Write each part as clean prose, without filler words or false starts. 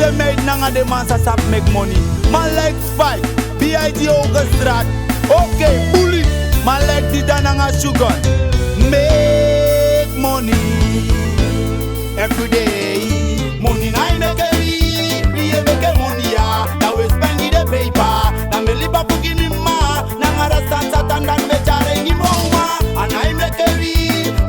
them made nanga the man sap make money. Man like Spike, B.I.G. Augustrat. Okay, bully. Man like Dida nanga sugar. Make money every day. Money na make it, we make money ya. Now we spend the paper. Now me live up to give me ma. Nanga rasta satan dan me chare ni mama. And I make it,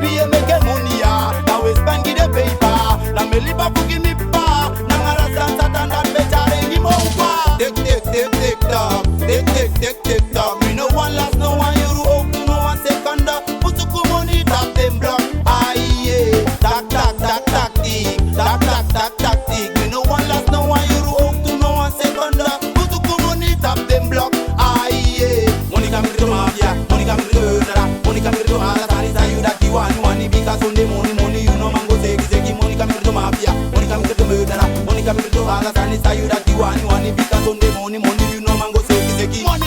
we make money ya. Now we spend the paper. Now me live up to give me pa. Nanga rasta satan dan me chare ni mama. Tick tick tick tick tock, tick tick tick tick tock. We no one last, no one euro, no one second. Put to come money tap them block. Aye, tack tack tack tack tick, tack tack tack tack tick. We no one last, no one euro, no one second. Put to come money tap them block. Aye, money come to mafia, money come to murderer, money come to other things that you that you want money because on the money you know mango seki money come to mafia, money come to murderer, money come to other things that you that you want money because on the money you know mango seki money.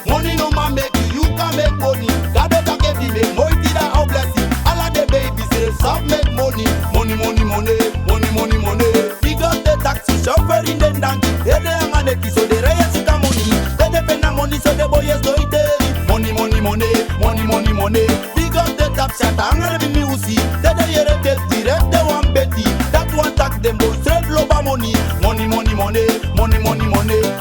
Money no man make you can make money. God don't get you make money, did I how bless you. All of the babies say some make money. Big up the taxi chauffeur in the donkey. They are on the key so they raise the money. They depend on money so the boys do it daily. Money. Big up the top shot, I'm gonna be music. They hear it direct, they want Betty. That one tax them boys straight loba money.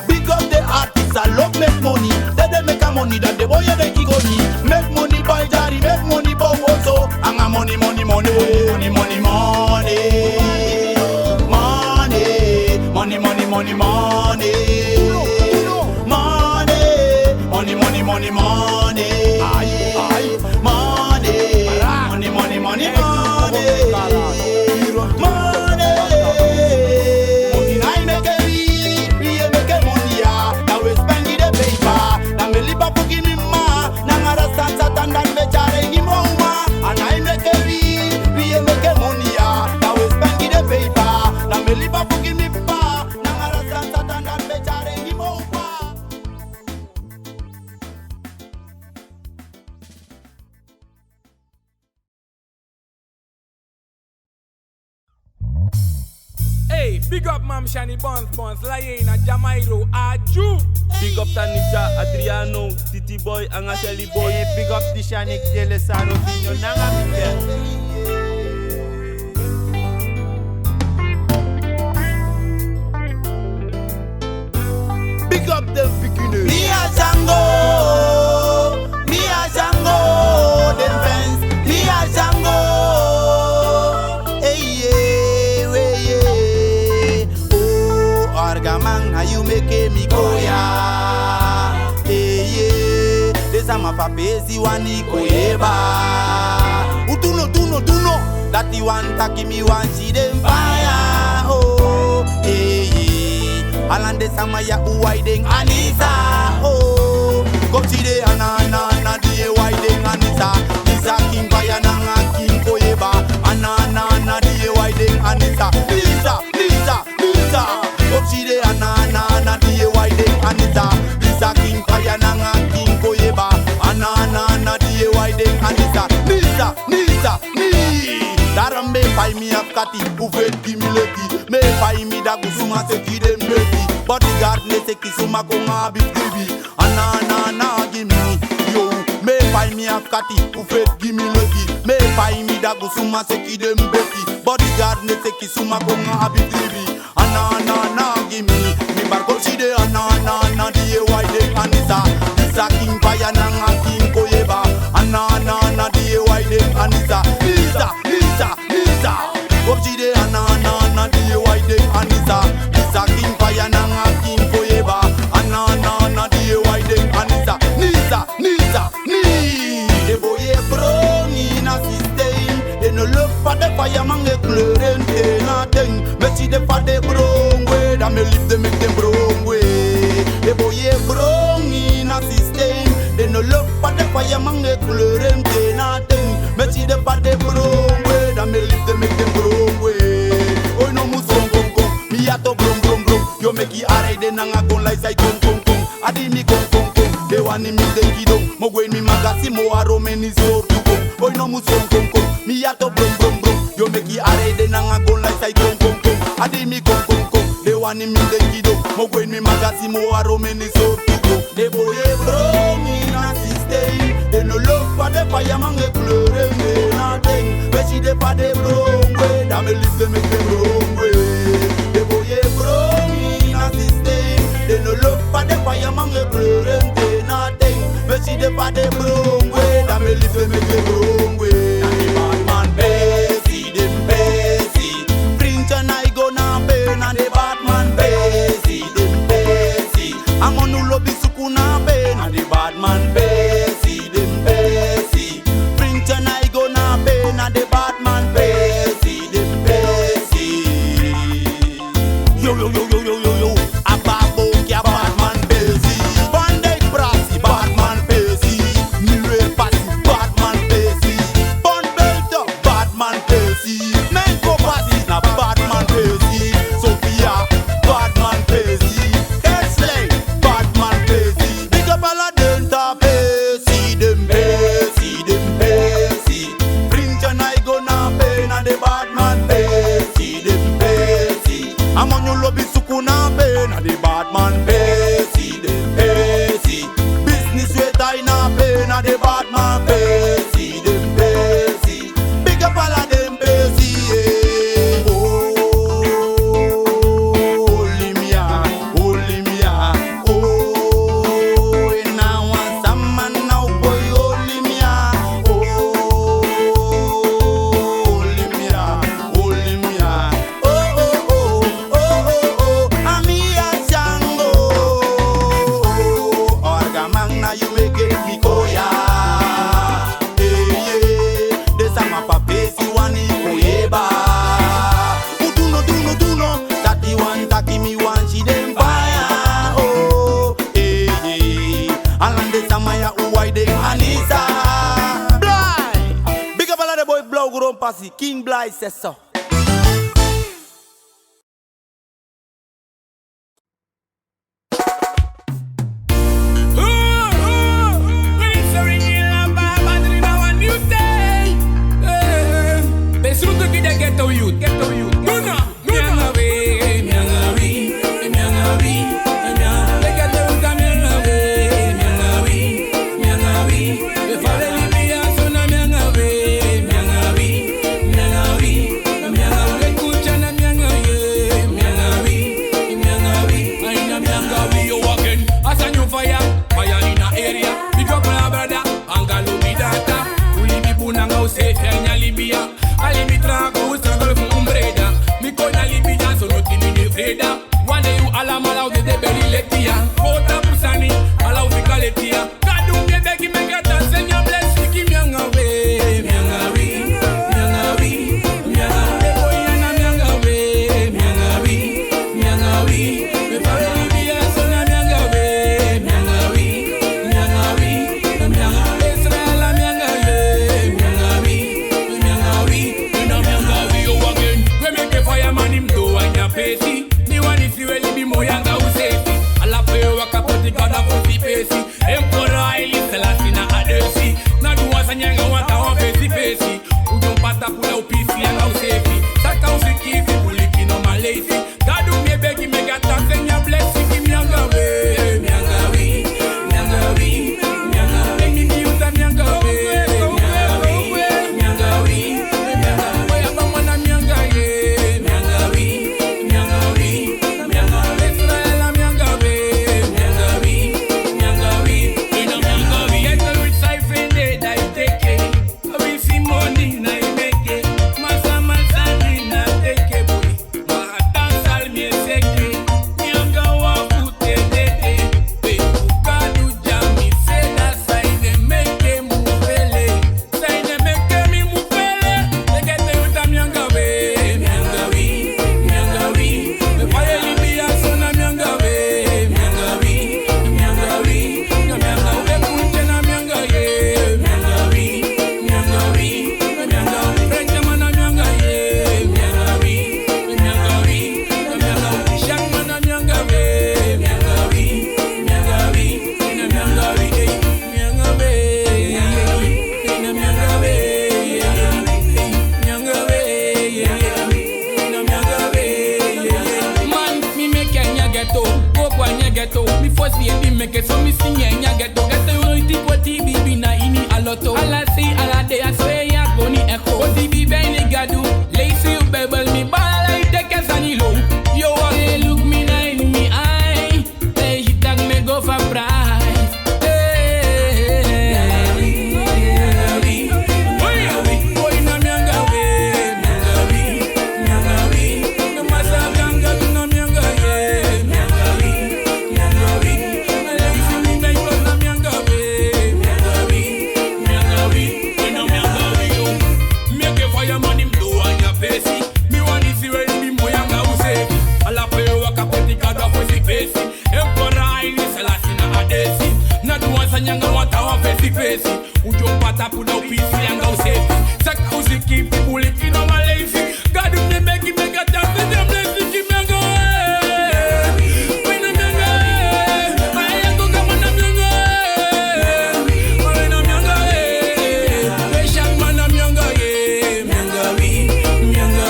Big up the artists, I love make money. They make a money that the boy they kick on me. Make money by Jari, make money by Wozo. I'm a money. Hey, big up Mam Shani Buns, Layena, Jamairo, Aju. Big up Tanisha, Adriano, Titi Boy, Anga Shelly Boy. Hey, big up Tishanik, Delesaro, Vino, Nanga Miguel. Big up them beginners. Me a Django, them fans. Me a Django. Hey yeah. Oh, Argaman, how you make me go ya? Hey yeah. This a my papezi wani koyeba. Utuno. That the one taki me one see them fire. Oh, hey yeah. Alande samaya uwaiding Anisa. Oh, go see the anana die waiding Anisa. Isa king fire nanga king koyeba. Anana die waiding Anisa. Lisa. Go see the anana die waiding Anisa. Isa king fire nanga king koyeba. Anana die waiding Anisa. Nisa. Daram me pay me afkati, uvet gimileti. Me pay me da gusuma seki dem beti. Bodyguard ne seki suma konga bibi. Anana gimme yo. Me pay me afkati, uvet gimileti. Me pay me da gusuma seki dem beti. Bodyguard ne seki suma konga bibi. Anana gimme. Me barko chide anana die wide anisa. Isa king fire nanga king koyeba. Anana die wide anisa. Lisa. Go see the anana die wide anisa. Isa They no look for the fireman, they clearing nothing. Me see the for the wrong way, that me leave them make them wrong way. The boy wrong in a system. They no look for the fireman, they clearing nothing. Me see the for the wrong way, that me leave them make them wrong way. Oh no musom kom kom, me a to brum brum brum. Yo make it alright, then I go like say kom kom kom. Adi mi kom kom kom, they want me the kido. Mo go in mi magasi mo aro meni so to go. Oh no musom kom kom, me a to brum brum brum. Yo make it alright, then I go like say kom kom kom. Adi mi kom kom kom, they want me the kido. Mo go in mi magasi mo aro meni so to go. They boy wrong in a system. They no look for the fireman, they clearing nothing. But she dey for the wrong way, that me leave them make them wrong way. They boy wrong in a system. They no look for the fireman, they clearing nothing. But she dey for the wrong way, that me leave them make them wrong way. And the bad man busy, them busy. Prince and I go now pay, and the bad man busy, them busy. I'm on no lobby sukuna pay, and the bad man busy, them busy. Prince and I go now pay, and the bad man busy, them busy. Yo yo yo yo yo yo yo, a babo kia bad man busy. Bandai brasi, bad man busy. Mirror passy, bad man busy. Bond belt, bad man busy. Menko passy, na bad man busy. Sophia, bad man busy. Kesley, bad man busy. Big up all of them top busy, them busy, them busy. Prince and I go now pay, na the bad man busy, them busy. I'm on your lobby sukuna pay, na the bad man busy, them busy. Business way tie na pay, na the bad man busy, them busy. Big up all of them busy, yeah. Oh, holy me ah, holy me ah. Oh, and now want some man now boy, holy me ah. Oh, holy me ah, holy me ah. Oh, oh, oh, oh, oh, oh, ami a Django. Oh, Orgaman, now you make it me go ya. Hey, yeah, this a my papesi wani koyeba. Uduno, that the one taki me one she dem fire. Oh, hey, yeah, alan this a maya uwai dem Anissa. Bly, big up all of the boy blow grown passy. King Bly says so. Emperor was here, they make it so me sing ya get to get the right tipo TV bina ini aloto. Ala si ala de aswe ya goni echo. TV bene gadu, lazy you bebel me bala like the casanilo. Yo, I look me na in me eye. Say she tag me go for prize. Nyanga wata wa fesi fesi ujo pata puda upisi yanga usefi saka usiki pipuli kino malezi gadu mnebeki mega tafi demlezi kimyanga wena myanga ayango kama na myanga wena myanga weshak mana myanga myanga wi myanga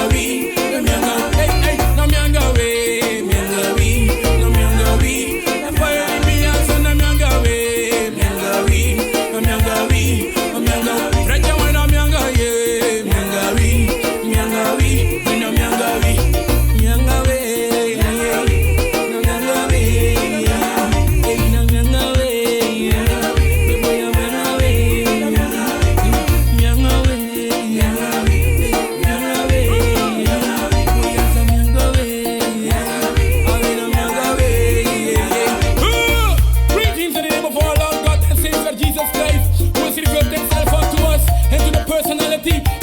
hey hey na myanga we myanga wi na myanga wi na fire mi ansa na myanga we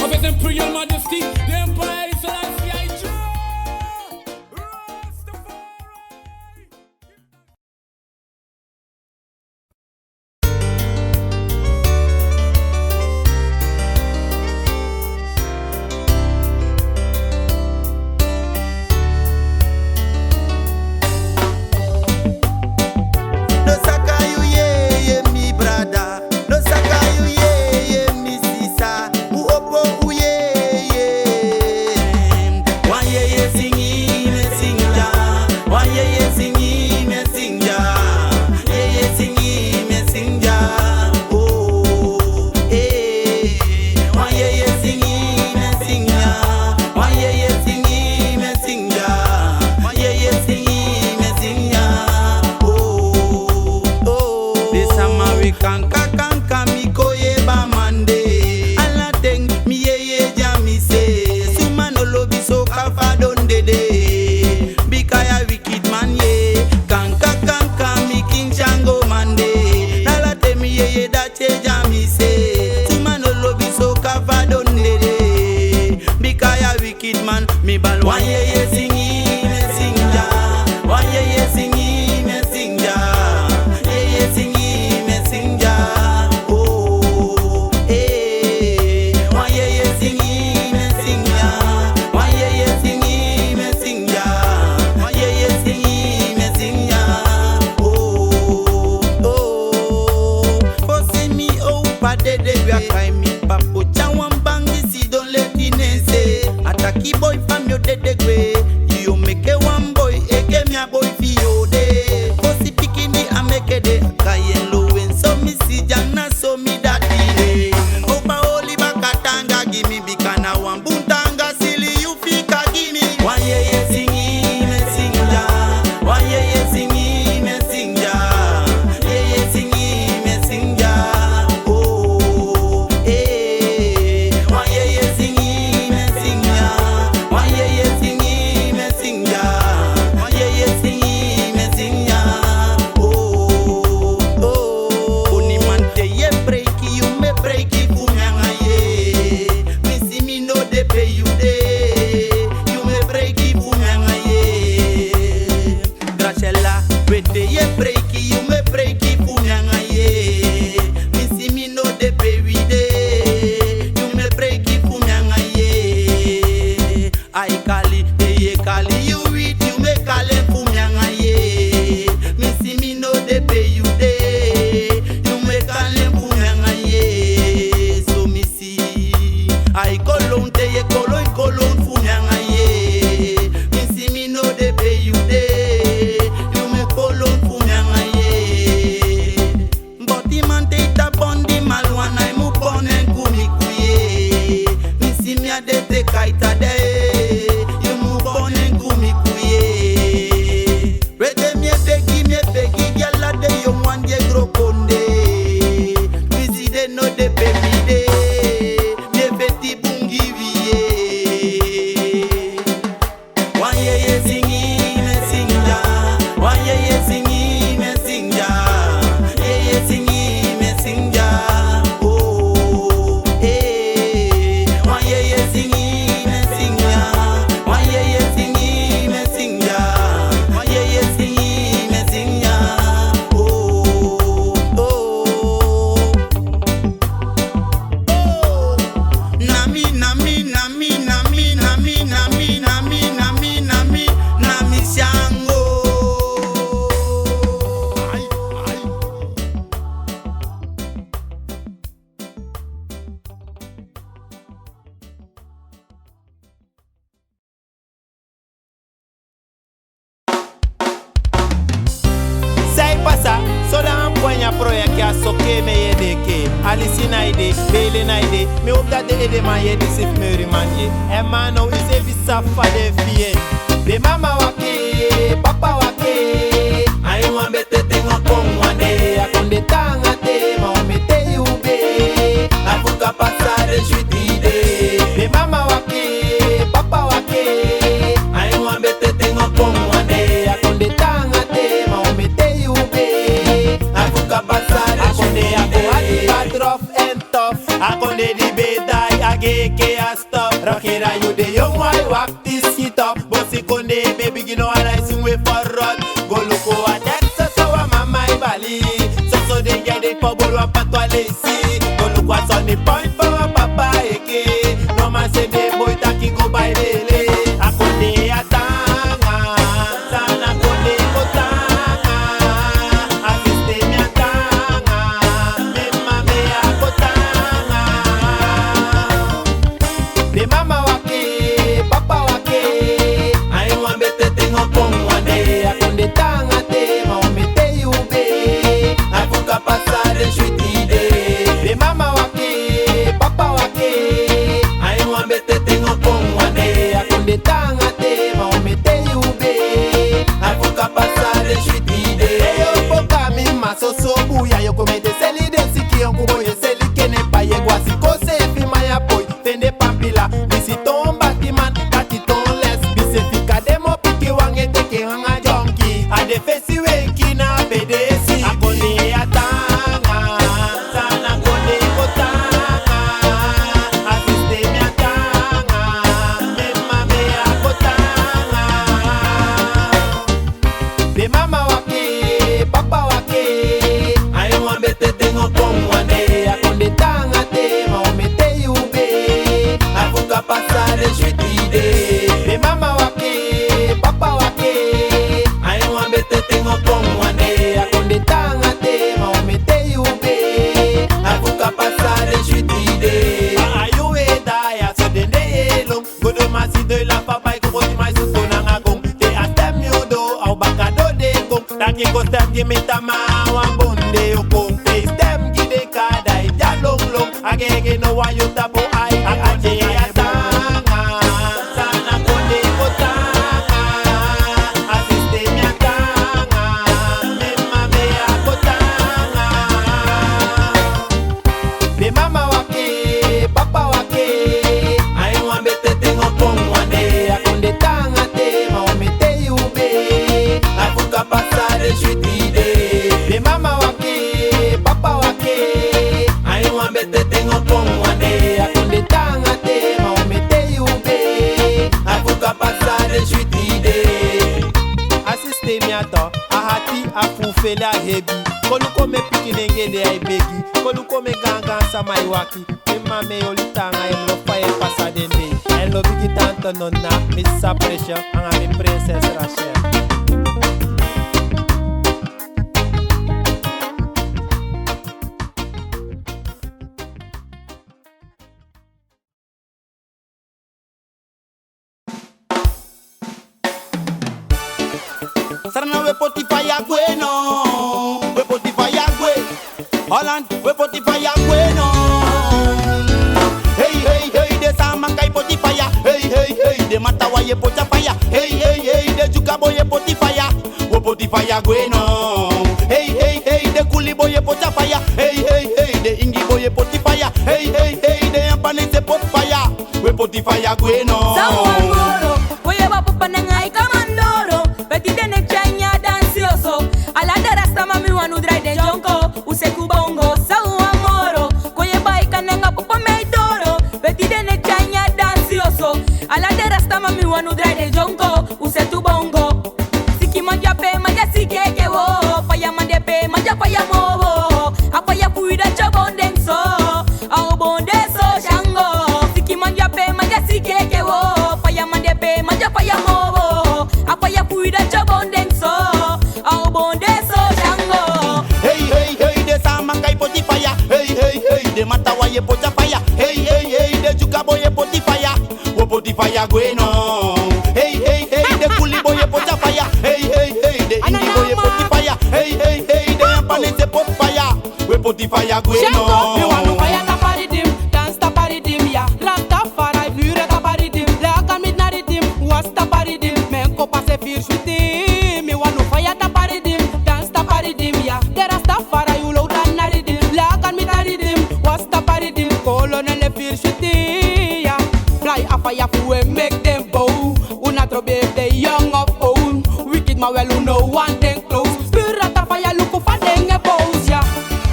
of His Imperial Majesty, the Empire Selassie I you dey, you me kolon funyanga ye. ya de te kaita de you move on and kumi kuye rete me begi gyal de you wan ye gro konde busy de no de baby de me beti bungi wiye wan ye singi me singa wan ye singi me singa ye singi me singa oh eh wan ye singi me singa wan ye singi me singa wan ye singi me singa oh oh nami shango Sai pasa, so da an ponya proya ki a soke me yede ke Alisi na ide, bele na ide Me hope dat de ede man yede sif me rimanye E man nou ise visa fa de fie Be mama wake, papa wake ai wan bete tengo kon wane Akonde tanga te, ma omete yube afuka pasare shwitide Be mama wake, papa wake ai wan bete tengo kon wane Akonde tanga te, ma omete yube afuka pasare Akonde ako ati shwitide bad rough and tough Akonde di bedai ageke a stop Rakira you the young boy wak this shit up Bossy konde baby you know I sing way for rot Go look at that so wa mama ibali So they get it for bolo patwa lazy Go look what's on the point for wa papa eke No man say the boy taki go by lele Akonde atanga Sana konde kotanga Asiste mi atanga Mema me akotanga Be mama wake, papa wake ai wan bete tengo kon wane Akonde tanga te, ma omete yube afuka pasare shwitide Be mama wake, papa wake ai wan bete tengo kon wane Akonde tanga te, ma omete yube afuka pasare shwitide Eyo poka mi masoso buya Yo komete seli de siki yon kubo Yo seli kene pa ye gwasi Kose fi maya boy Fende pampila Bisi ton batiman Kati ton les Bise fika demo piki wange teke hanga jonki Ade fesi weki na bedesi Akonde atanga Sana konde kotanga Asiste mi atanga Mema me akotanga Be mama wake, papa wake ai wan bete tengo kon wane Akonde tanga te, ma omete yube afuka pasare shwitide Be mama wake, papa wake ai wan bete tengo kon wane Akonde tanga te, ma omete yube afuka pasare shwitide Ayuwe daya, so dende yelong Godo masi de la papa iko koti mai suko nanga gong Te astem yudo, au baka do de gong Taki ko stem gimita ma wambonde yokong Te stem gide kada ija long long Agege no wa yutabo ay Akonde atanga Sana konde kotanga Asiste mi atanga Mema me akotanga Be mama wake, papa wake ai wan bete tengo kon wane Akonde tanga te, ma omete yube afuka pasare shwitide Be mama wake, papa wake ai wan bete tengo kon wane Akonde tanga te, ma omete yube afuka pasare shwitide Asiste mi ato, ahati afufele ahebi Koluko me pikinengede ay begi Koluko me gangan sa maiwaki Mema me olitanga en lo faye pasa dende En lo bigi tanto nonna, missa pressure Anga mi princess Rachel Sarna we potifa ya bueno, we potifa ya gwe. Holland we potifa ya bueno. Hey hey hey, de sama kai potifa. we poti fire bueno. Zawangoro, koye wapo panengai kamandoro. Beti dene chanya dansioso. Ala de rasta mami wanu dry de jonko. Useku bongo, zawangoro. Koye bai kanenga popa meidoro. Beti dene chanya dansioso. Ala de rasta mami wanu dry de jonko. Usetu bongo. Siki manja pe manja sikeke wo. Paya mande pe manja paya mowo. Apaya puida chabondeng so. Au bonde so shango. Siki manja pe manja sikeke wo. Paya mande pe manja paya mowo. Apaya puida chabondeng so. Au bonde so shango. Hey hey hey de sama kai poti fire. Hey hey hey de matawa ye pota fire. Hey hey hey de juka boye poti fire. Wo poti fire bueno. Hey hey hey de kuli boye pota fire. Hey hey hey de indi boye poti fire. Hey hey hey de ampane se pot fire. We poti fire bueno. Mi wanu fire taparidim, dance taparidim, ya. Rastafari, vlure taparidim, leka midnaridim, was taparidim, menko passe fir shutim. Mi wanu fire taparidim, dance taparidim, ya. De Rastafari, you low dan naridim, leka midnaridim, was taparidim, colonel e fir shutim, ya. Fly a fire fu we make them bow. Una trobe the young of old. Wicked ma well, no one thing close. Pirata fire look for them e pose, ya.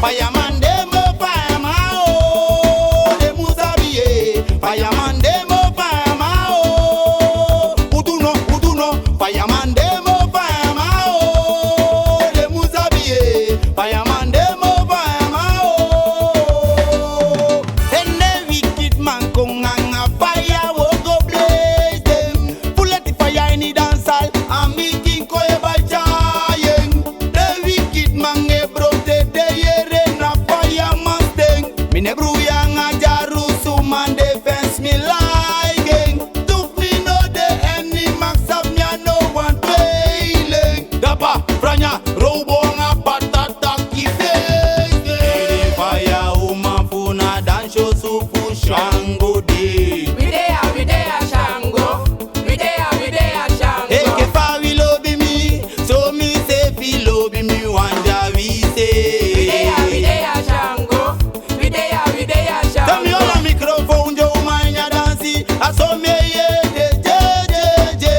Fireman demo fireman oh, de musabiye. Fireman demo fireman oh, uduno fireman demo fireman oh, de musabiye. Fireman demo fireman oh. And the wicked man konganga fire wo go blaze them. Pull the fire in the dance hall and making koye by giant. The wicked man e broke the me ne bruya nga jarusu man defense me lying. Took me no the any max of me no one failing. Dapa, franya, robo nga patata kide. Fire woman funa dan show sufu shango de. We there, Shango. We there, Shango. Eke fa we love me, so me say fi love me wanda we say. We there, Shango. We there, Shango. Tell me all the microphone, Joe, mine ya dansi. I saw me ye je.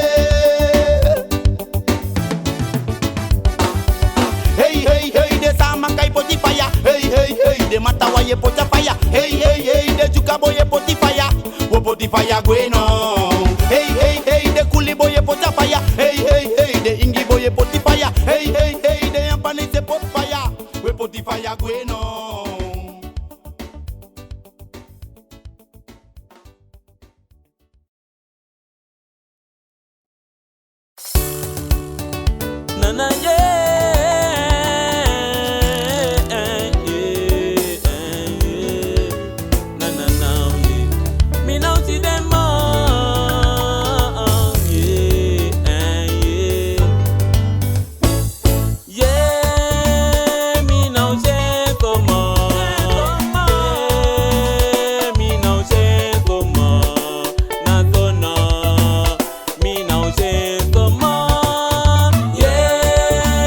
Hey hey hey, de sama kai poti fire. Hey hey hey, de matawa ye pota fire. Hey hey hey, de juka boye poti fire. Wo poti fire bueno. Hey hey hey, de kuli boye pota fire. Hey hey hey, de ingi boye poti fire. Hey hey hey, de ampane se pot fire. We poti fire bueno. Nana Nana me now see them all, yeah, me now say come on, me now say come on, na so no, me now say come on. Yeah.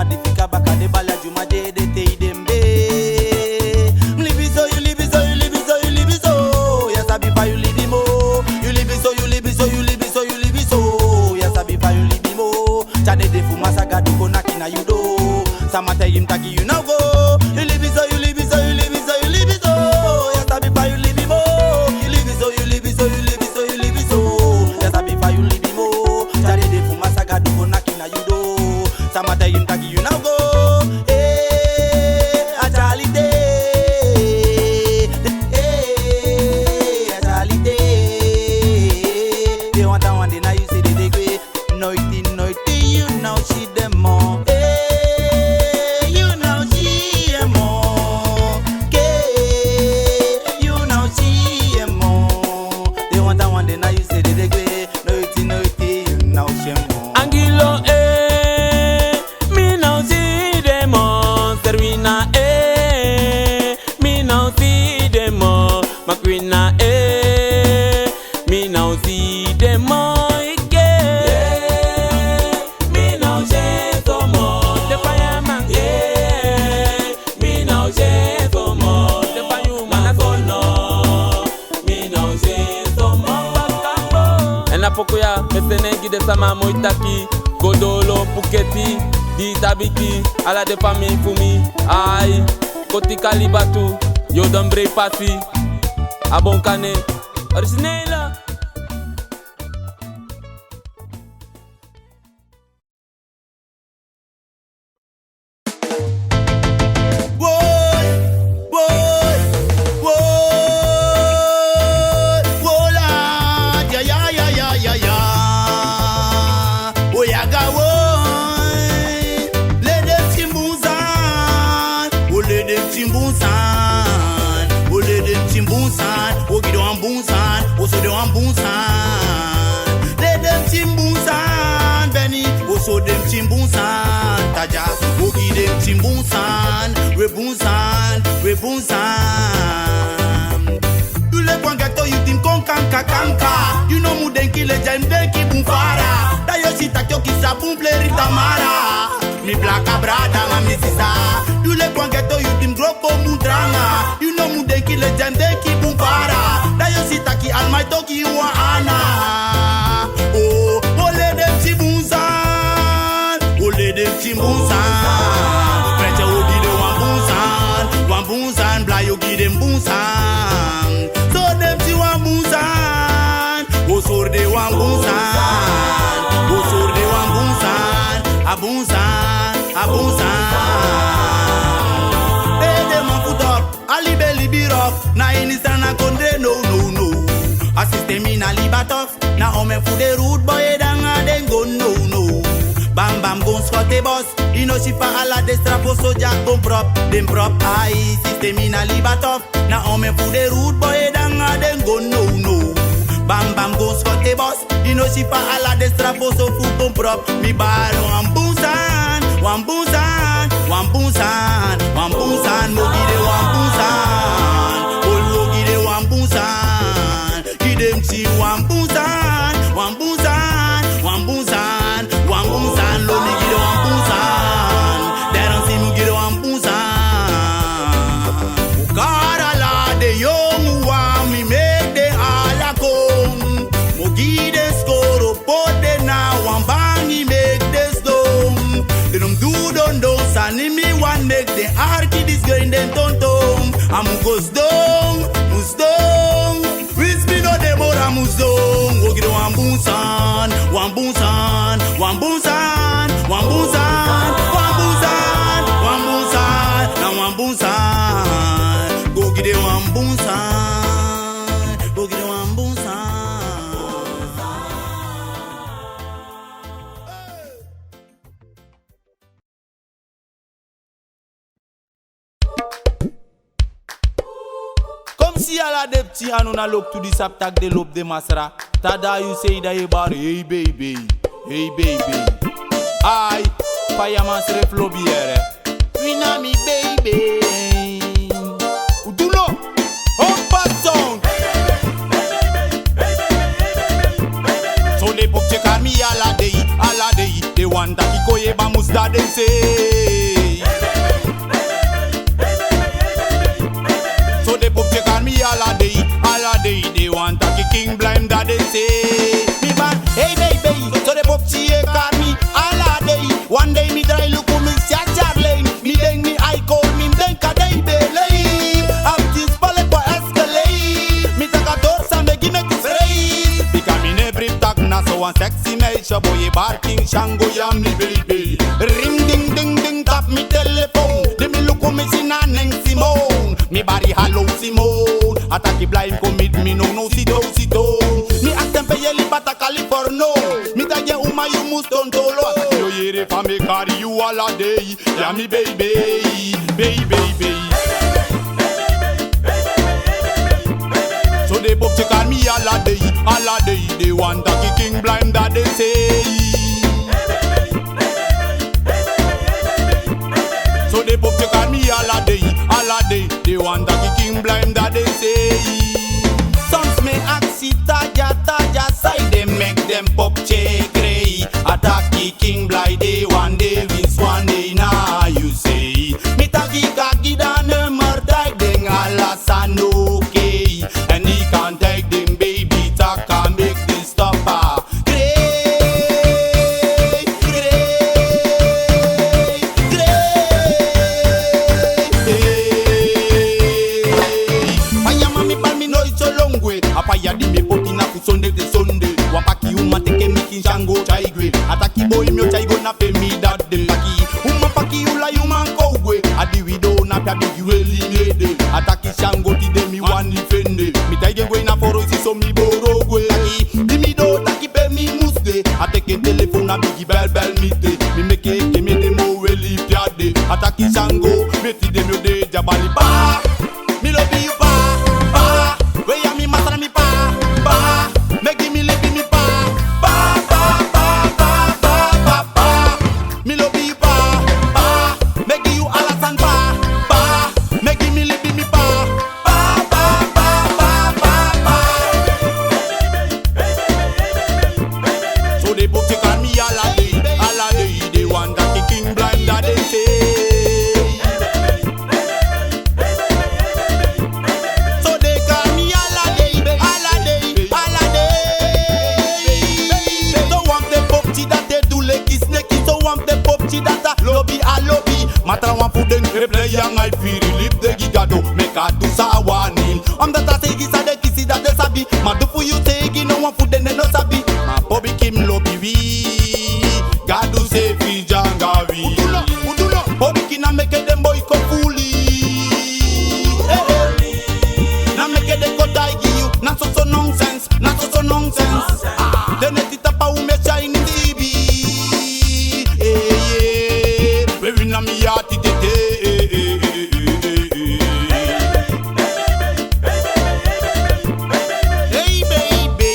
ma difika baka de bala juma de te dembe. Live it so, you live it so, you live it so, you live it so. Yes, I be for you live it more. You live it so, you live it so, you live it so, you live it so. Yes, I be for you live it more. Chade de fumasa gadu kona kina you do. Samata him taki you now go. You live it so, you live it so, you live it so, you live it so. Yes, I be for you live it more. You live it so, you live it so, you live it so, you live it so. Yes, I be for you live it more. Chade de fumasa gadu kona kina you do. Samata him taki you now go. Pokoya, mesenegi de sama moitaki, godolo puketi, di tabiki, ala de fami fumi, ay, koti kalibatu, yo dombre pasi, abonkane, originela. You know mudenki le jam denki bumfara. Da yo sita kyo kisa bumple ritamara. Mi blaka brada ma mi sisa. You le kwangeto you tim groko mudrana. You know mudenki le jam denki bumfara. Da yo sita ki almay toki wa ana. Oh, ole dem chimbunsan. Ole dem chimbunsan. Precha ogi de wambunsan, bla yo gi dem bunsan. So dem chi wambunsan. Osorde wambunsan. Osorde wambunsan. Abunsan. Hey, dem a put up. Ali belly beat up. Na inistrana konde no. A system in a libatof. Na ome fu de root boy danga den go no. Bam bam gon scotte boss. Ino shipa ala destra po soja kon prop. Dem prop ai system in a libatof. Na ome fu de root boy danga den go no. Bam bam gon scotte boss. Ino shipa ala destra po so fu kon prop. Mi bar wambunsan. Mogi de wambunsan. Mogi de wambunsan. Idem chi wambunsan. Lo mi gide wambunsan. They don't see me gide wambunsan. Ukara la de young wa mi make de ala kom. Mogi de skoro pote na wambangi make des dom. They don't do sani mi wan make the arki this girl in den tontom. Amu goes dong. With me no demora musdong. Wogi de wambunsan. Na wambunsan. Gogi de wambunsan. Comme si à la des petits on a look to this attack de lobe de masra. Tada you say that you bar hey baby. Aye, fireman se reflo biere. Wina mi baby. Uduno, bad sound. So they book check me ala day. They want taki koye ba musda dense. So they pop check on me all a day. They want taki king blind that they say. Me man, hey baby. So they pop check on me all a day. One day me try look me see Charlene. Me deng me I call me denk a day belay. Am this pale pa escalate. Me take a door sa me give me kiss race. Because me never talk na so one sexy nature boy barking Shango yam me baby. Ring ding ding ding tap me telephone. They me look me see na Neng Simone. Me body hello Simone. Ataki blind commit me no sit down. Me ask them pay li bata Californo. Me tag ya uma you must don't tolo. Ataki yo yere fa me carry you all a day. Yeah me baby. So they both check on me all a day. They want taki king blind that they say. So they both check on me all a day. They want taki king blind that they say. Sons me axi taja side they make them pop check ray. Ataki king blind day one day wins one day now you say. Me taki kaki dan merdai deng alasan okay. And he can't take them baby taka make this stopper. Apaya di me poti na ku Sunday to Sunday. Wapaki uma teke miki Shango chaigwe. Ataki boy mi chaigo na pe mi that dem taki. Uma paki ula yuma kogwe. Adi wido na pia bigi weli nede. Ataki Shango ti de mi wan defende. Mi taige gwe na foro si so mi borogwe. Taki di mi do taki pe mi musde. Ateke telefone na bigi bel mite. Mi meke ke me de mo weli piade. Ataki Shango meti de mi de jabali pa. Mi love you pa. Matra wan puden replay yang I feel relief de gigado make a do sa warning. Am da ta say gisa de kisi da de sabi. Ma do for you take no wan puden no sabi. Ma Bobby Kim lobby we. Gadu say fi janga we. Udulo Bobby Kim na make them boy ko fully. Na make them go die you. Na so nonsense. Then it tapa u me shine in TV. We na mi yati de Hey baby.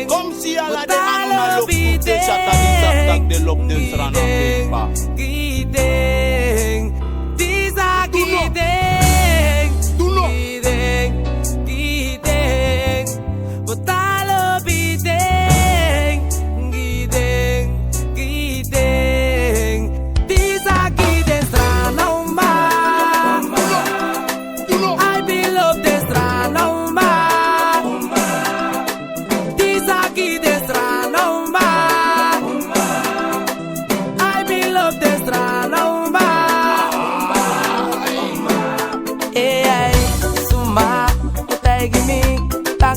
Come see all of them and una look good. They shot at this attack, they love them surround and paper.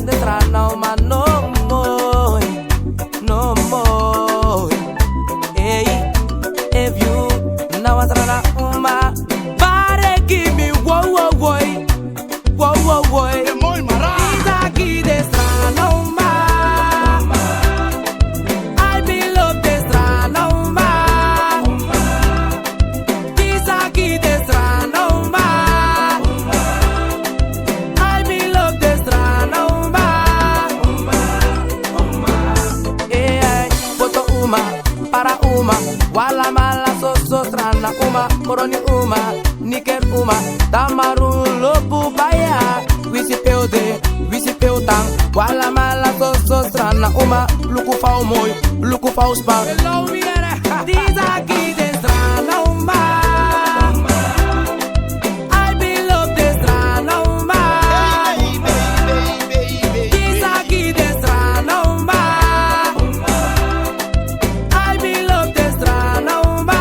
Destra Boroni uma, niker uma, tamaru lopu baya. Wisi peute, wisi peutang, wala mala so strana uma, luku fau moi, luku fau span. These are kids strana uma. I belong the strana uma. These are kids strana uma. I belong the strana uma.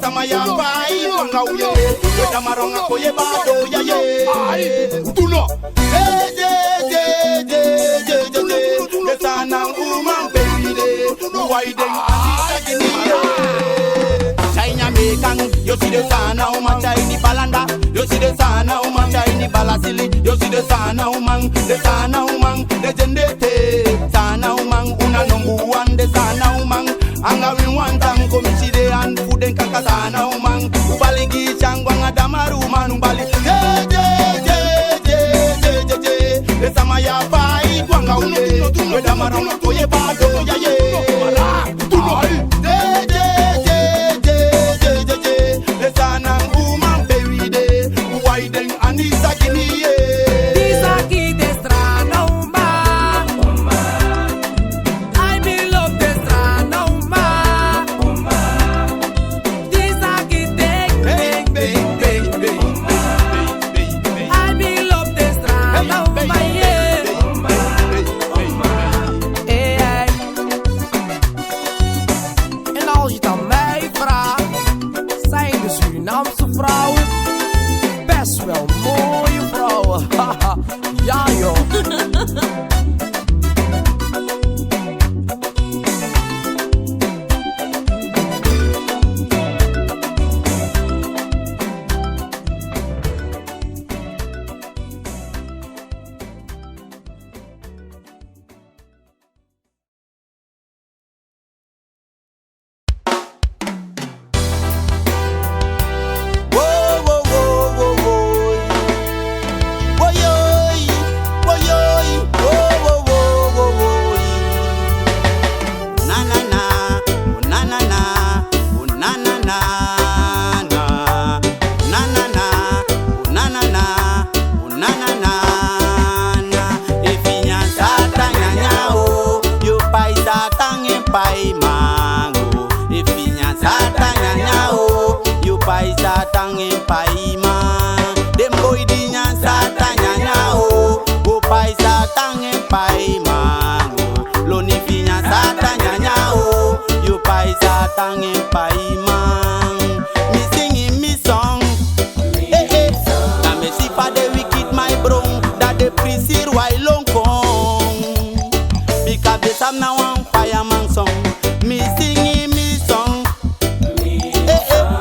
Samaya pai manga uye Damaronga koye bado ya ye Utuno The sana woman baby Widen China mekang You see the sana woman China balanda You see the sana woman China balasili You see the sana woman The sana woman The jendete Sana woman Una number one The sana woman Anga we want and come see the and food and kaka sana umang ubali gi changwa ngadamaru manumbali je samaya pai kwanga ule we damaru koye bado ya ye tunoi je sana umang baby de widen anisa gini ye Disaki de strana uma. I belong the strana uma. Disaki de bang bang bang bang I belong the strana uma. En als je het aan mij vraagt, zijn de Surinaamse vrouwen best wel mooie vrouwen. Haha, ja joh. Pai mango, ifinya sata nyanyao, you pai sata pai mang. Dem boy dinya sata nyanyao, go pai sata pai mango. Loni finya sata nyanyao, you pai sata pai mang. Me singing me song, na me si pa de wicked my bro, that de prisir wai long kong. Because the sam now one fireman song. Me singing me song.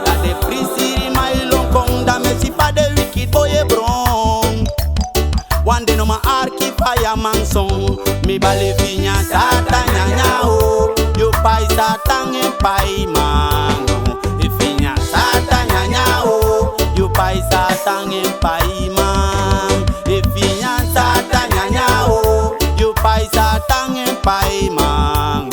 That the priest in my long kong. That me si pa the wicked boy brown. One day no ma arki fireman song. Me bale finya sata nyanya o. You pai sata pai mango. Ifinya sata nyanya o. You pai sata pai mang. Ifinya sata nyanya o. You pai sata pai mang.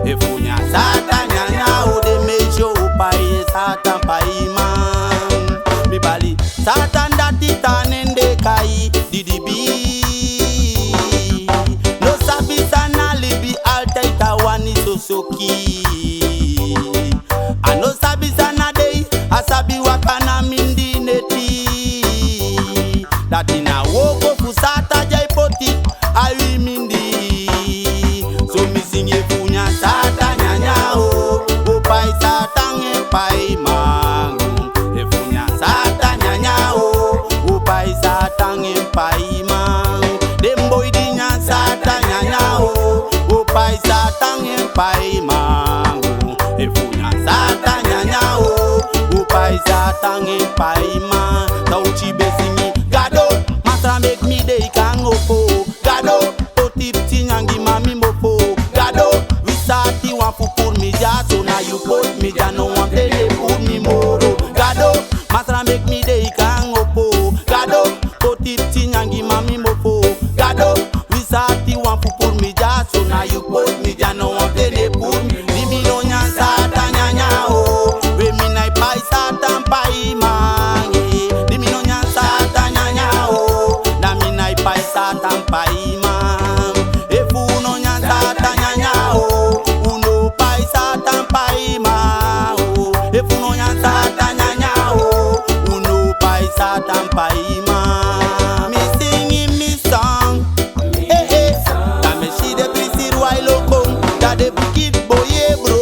Ifunya sata nyanya o de mejo pai sata pai mang. Mi bali sata ndati tanende kai didibi. No sabi sana libi alta itawani sosoki. Ano sabi sana dei asabi wakana mindi neti. Datina woko fusata jai poti awi mindi. So mi singe funya sata nyanya o. O pai sata pai mangu. E funya sata nyanya o. O pai sata pai mangu. Dem boy dinya sata nyanya o. O pai sata pai mangu. E funya sata nyanya o. O pai sata pai mangu. Tauchi besingi gado. Matra make me dey kangopo. Gado. Otip tinyangi mami mopo. Gado. Wisati wafu pour mi ja. So now you put me ja. No one play they put me moro. Gado. Matra make me dey kangopo. Gado. Otip tinyangi mami mopo. Gado. Wisati wafu pour mi ja. So now you you put me jano wante ne put me. Dimi no nya sata nya nya o. We mi nai pai sata pai mangi. Dimi no nya sata nya nya o. Da mi nai pai sata pai man. If uno nya sata nya nya o. Uno pai sata pai ma o. If uno nya sata nya nya o. Uno pai sata pai ma. Me singing me song. Eh eh. Da me she de prisir wai lokom. Da de bukit boye bro.